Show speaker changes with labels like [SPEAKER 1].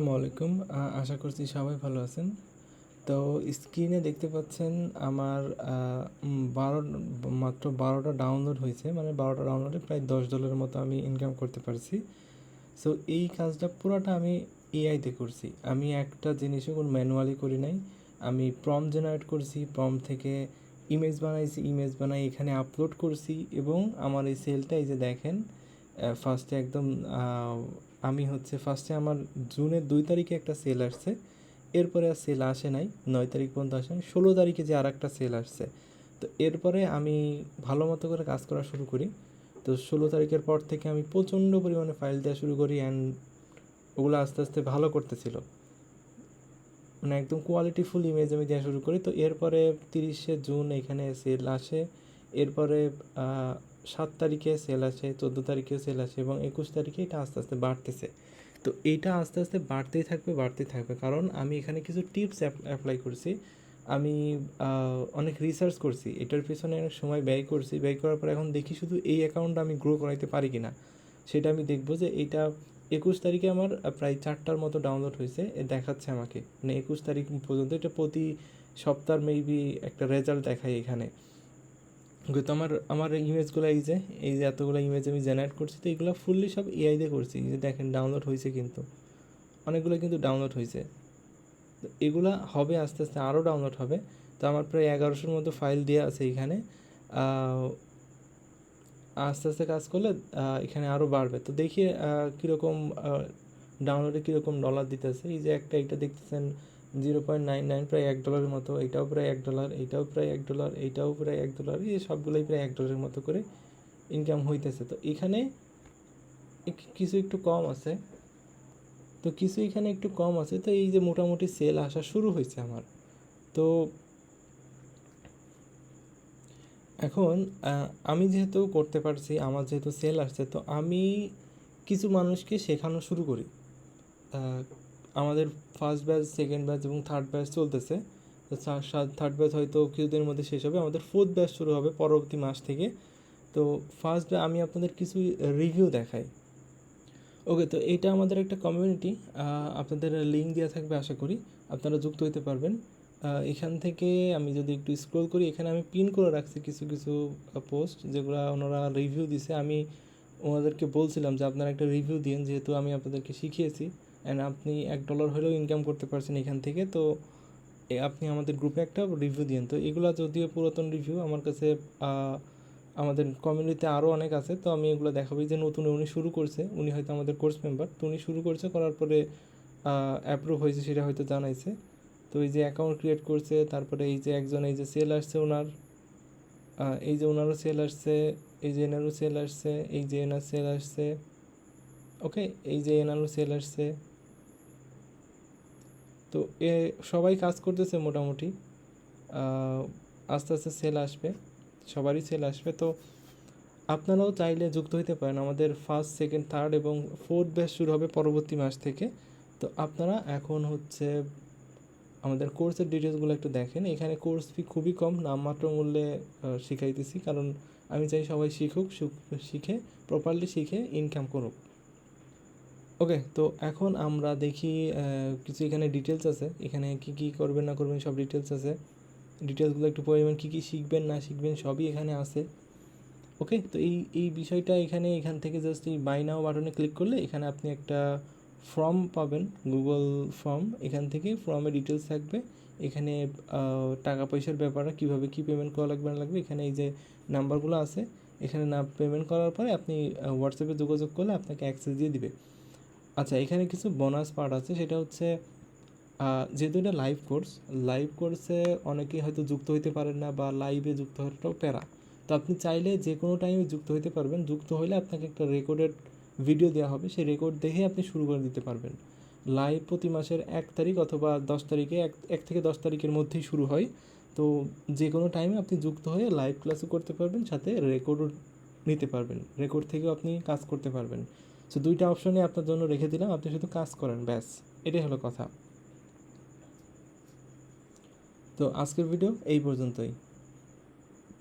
[SPEAKER 1] আসসালামু আলাইকুম। আশা করছি সবাই ভালো আছেন। তো স্ক্রিনে দেখতে পাচ্ছেন আমার মাত্র 12টা ডাউনলোড হয়েছে, মানে 12টা ডাউনলোডে প্রায় $10 মতো আমি ইনকাম করতে পারছি। সো এই কাজটা পুরোটা আমি এআইতে করছি। আমি একটা জিনিসও কোনো ম্যানুয়ালি করি নাই। আমি প্রম্পট জেনারেট করছি, প্রম্পট থেকে ইমেজ বানাইছি, ইমেজ বানাই এখানে আপলোড করছি এবং আমার এই সেলটা এই যে দেখেন ফার্স্টে একদম আমি ফার্স্টে আমার জুনের 2 তারিখে একটা সেল আসছে, এরপরে আর সেল আসে নাই, 9 তারিখ পর্যন্ত আসে নাই, 16 তারিখে যে আর একটা সেল আসছে। তো এরপরে আমি ভালো মতো করে কাজ করা শুরু করি। তো 16 তারিখের পর থেকে আমি প্রচণ্ড পরিমাণে ফাইল দেওয়া শুরু করি অ্যান্ড ওগুলো আস্তে আস্তে ভালো করতেছিল, মানে একদম কোয়ালিটিফুল ইমেজ আমি দেওয়া শুরু করি। তো এরপরে 30শে জুন এখানে সেল আসে, এরপরে 7 তারিখে সেল আসে, 14 তারিখে সেল আসে এবং 21 তারিখে এটা আস্তে আস্তে বাড়তেছে। তো এইটা আস্তে আস্তে বাড়তেই থাকবে কারণ আমি এখানে কিছু টিপস অ্যাপ্লাই করছি। আমি অনেক রিসার্চ করছি, এটার পিছনে অনেক সময় ব্যয় করার পর এখন দেখি শুধু এই অ্যাকাউন্টটা আমি গ্রো করাইতে পারি কি না। সেটা আমি দেখবো যে এইটা 21 তারিখে আমার প্রায় 4টার মতো ডাউনলোড হয়েছে, দেখাচ্ছে আমাকে, মানে 21 তারিখ পর্যন্ত এটা প্রতি সপ্তাহ মেবি একটা রেজাল্ট দেখায় এখানে। কিন্তু আমার আমার ইমেজগুলো এই যে এতগুলো ইমেজ আমি জেনারেট করছি, তো এগুলো ফুললি সব এআই দিয়ে করছি। এই যে দেখেন ডাউনলোড হয়েছে, কিন্তু অনেকগুলো কিন্তু ডাউনলোড হয়েছে। তো এগুলা হবে আস্তে আস্তে আরও ডাউনলোড হবে। তো আমার প্রায় 1100-র মতো ফাইল দেওয়া আছে এইখানে। আস্তে আস্তে কাজ করলে এখানে আরও বাড়বে। তো দেখি কীরকম ডাউনলোডে কীরকম ডলার দিতেছে। এই যে এটা দেখতেছেন 0.99, প্রায় $1 মতো, এটাও প্রায় $1, এইটাও প্রায় $1, এইটাও প্রায় $1, এই সবগুলোই প্রায় $1 মতো করে ইনকাম হইতেছে। তো এখানে কিছু একটু কম আছে, তো এই যে মোটামুটি সেল আসা শুরু হয়েছে আমার। তো এখন আমি যেহেতু করতে পারছি, আমার যেহেতু সেল আসছে, তো আমি কিছু মানুষকে শেখানো শুরু করি। আমাদের ফার্স্ট ব্যাচ, সেকেন্ড ব্যাচ এবং থার্ড ব্যাচ চলতেছে। তো থার্ড ব্যাচ হয়তো কিছুদিনের মধ্যে শেষ হবে, আমাদের ফোর্থ ব্যাচ শুরু হবে পরবর্তী মাস থেকে। তো ফার্স্ট আমি আপনাদের কিছু রিভিউ দেখাই। ওকে, তো এটা আমাদের একটা কমিউনিটি, আপনাদের লিঙ্ক দেওয়া থাকবে, আশা করি আপনারা যুক্ত হতে পারবেন। এখান থেকে আমি যদি একটু স্ক্রল করি, এখানে আমি পিন করে রাখছি কিছু কিছু পোস্ট যেগুলো ওনারা রিভিউ দিছে। আমি ওনাদেরকে বলছিলাম যে আপনারা একটা রিভিউ দিন, যেহেতু আমি আপনাদেরকে শিখিয়েছি অ্যান্ড আপনি $1 হলেও ইনকাম করতে পারছেন এখান থেকে। তো আপনি আমাদের গ্রুপে একটা রিভিউ দিন। তো এগুলো যদিও পুরাতন রিভিউ, আমার কাছে আমাদের কমিউনিটিতে আরও অনেক আছে, তো আমি এগুলো দেখাবো। যে নতুন উনি শুরু করছে, উনি হয়তো আমাদের কোর্স মেম্বার, তো উনি শুরু করছে, করার পরে অ্যাপ্রুভ হয়েছে সেটা হয়তো জানাইছে। তো এই যে অ্যাকাউন্ট ক্রিয়েট করছে, তারপরে এই যে একজন এই যে সেল আসছে ওনার, এই যে ওনারও সেল আসছে, এই যে এনারও সেল আসছে, এই যে এনার সেল আসছে, ওকে, এই যে এনারও সেল আসছে। তো সবাই কাজ করতেছে মোটামুটি, আস্তে আস্তে সেল আসবে, সবারই সেল আসবে। তো আপনারাও চাইলে যুক্ত হতে পারেন। আমাদের ফার্স্ট, সেকেন্ড, থার্ড এবং ফোর্থ ব্যাচ শুরু হবে পরবর্তী মাস থেকে। তো আপনারা এখন আমাদের কোর্সের ডিটেলসগুলো একটু দেখেন। এখানে কোর্স ফি খুবই কম, নামমাত্র মূল্যে শিখাইতেছি, কারণ আমি চাই সবাই শিখে প্রপারলি শিখে ইনকাম করুক। ওকে, তো এখন আমরা দেখি কিছু এখানে ডিটেলস আছে, এখানে কী কী করবেন না করবেন সব ডিটেলস আছে। ডিটেলসগুলো একটু পরিমাণ কী কী শিখবেন না শিখবেন সবই এখানে আছে। ওকে, তো এই বিষয়টা এখান থেকে জাস্ট এই বাই নাও বাটনে ক্লিক করলে এখানে আপনি একটা ফর্ম পাবেন, গুগল ফর্ম। এখান থেকে ফর্মের ডিটেলস থাকবে, এখানে টাকা পয়সার ব্যাপারে কীভাবে কী পেমেন্ট করা লাগবে না লাগবে, এখানে এই যে নাম্বারগুলো আছে, এখানে পেমেন্ট করার পরে আপনি হোয়াটসঅ্যাপে যোগাযোগ করলে আপনাকে অ্যাক্সেস দিয়ে দিবে। আচ্ছা, এখানে কিছু বোনাস পার্ট আছে, সেটা হচ্ছে যেহেতু এটা লাইভ কোর্সে অনেকেই হয়তো যুক্ত হইতে পারেন না, বা লাইভে যুক্ত হওয়াটাও প্যারা। তো আপনি চাইলে যে কোনো টাইমে যুক্ত হতে পারবেন। যুক্ত হলে আপনাকে একটা রেকর্ডেড ভিডিও দেওয়া হবে, সেই রেকর্ড দেখে আপনি শুরু করে দিতে পারবেন। লাইভ প্রতি মাসের 1 তারিখ অথবা 10 তারিখে, 1 থেকে 10 তারিখের মধ্যেই শুরু হয়। তো যে কোনো টাইমে আপনি যুক্ত হয়ে লাইভ ক্লাসও করতে পারবেন, সাথে রেকর্ডও নিতে পারবেন, রেকর্ড থেকেও আপনি কাজ করতে পারবেন। সো 2টা অপশনই আপনার জন্য রেখে দিলাম, আপনি শুধু কাজ করেন, ব্যাস, এটাই হলো কথা। তো আজকের ভিডিও এই পর্যন্তই।